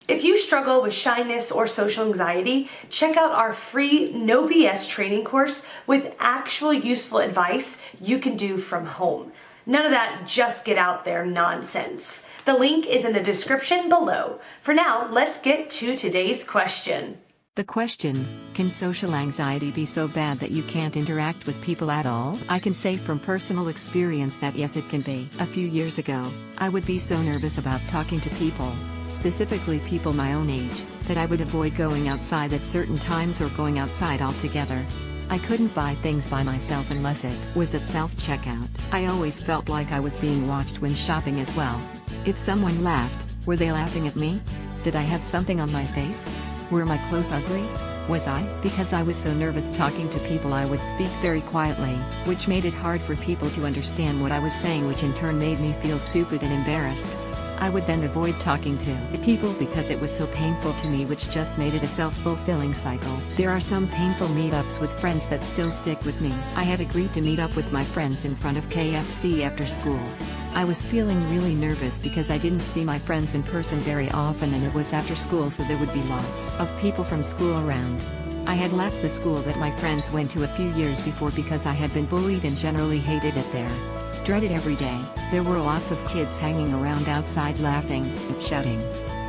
If you struggle with shyness or social anxiety, check out our free No BS training course with actual useful advice you can do from home. None of that just get out there nonsense. The link is in the description below. For now, let's get to today's question. The question, can social anxiety be so bad that you can't interact with people at all? I can say from personal experience that yes, it can be. A few years ago, I would be so nervous about talking to people, specifically people my own age, that I would avoid going outside at certain times or going outside altogether. I couldn't buy things by myself unless it was at self-checkout. I always felt like I was being watched when shopping as well. If someone laughed, were they laughing at me? Did I have something on my face? Were my clothes ugly? Was I? Because I was so nervous talking to people, I would speak very quietly, which made it hard for people to understand what I was saying, which in turn made me feel stupid and embarrassed. I would then avoid talking to people because it was so painful to me, which just made it a self-fulfilling cycle. There are some painful meetups with friends that still stick with me. I had agreed to meet up with my friends in front of KFC after school. I was feeling really nervous because I didn't see my friends in person very often, and it was after school, so there would be lots of people from school around. I had left the school that my friends went to a few years before because I had been bullied and generally hated it there. Dreaded every day. There were lots of kids hanging around outside laughing and shouting.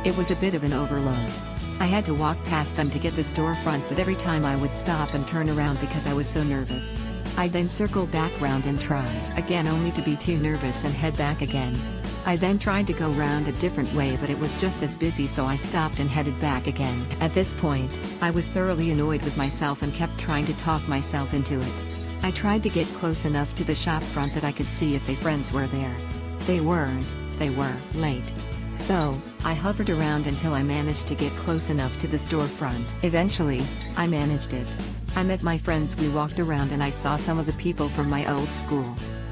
It was a bit of an overload. I had to walk past them to get the storefront, but every time I would stop and turn around because I was so nervous. I'd then circle back round and try again, only to be too nervous and head back again. I then tried to go round a different way, but it was just as busy, so I stopped and headed back again. At this point, I was thoroughly annoyed with myself and kept trying to talk myself into it. I tried to get close enough to the shop front that I could see if their friends were there. They weren't, they were late. So, I hovered around until I managed to get close enough to the storefront. Eventually, I managed it. I met my friends, we walked around, and I saw some of the people from my old school.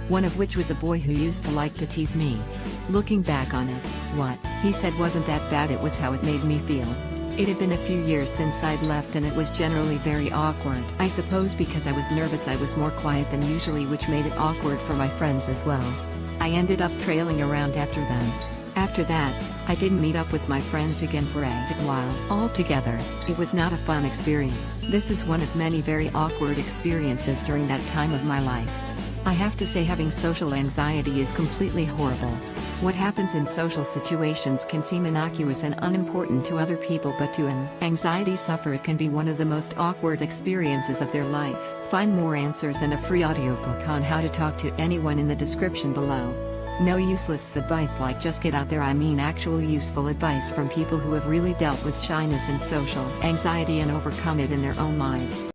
One of which was a boy who used to like to tease me. Looking back on it, what he said wasn't that bad, it was how it made me feel. It had been a few years since I'd left, and it was generally very awkward. I suppose because I was nervous I was more quiet than usually, which made it awkward for my friends as well. I ended up trailing around after them. After that, I didn't meet up with my friends again for a while. Altogether, it was not a fun experience. This is one of many very awkward experiences during that time of my life. I have to say, having social anxiety is completely horrible. What happens in social situations can seem innocuous and unimportant to other people, but to an anxiety sufferer it can be one of the most awkward experiences of their life. Find more answers and a free audiobook on how to talk to anyone in the description below. No useless advice like just get out there, I mean actual useful advice from people who have really dealt with shyness and social anxiety and overcome it in their own lives.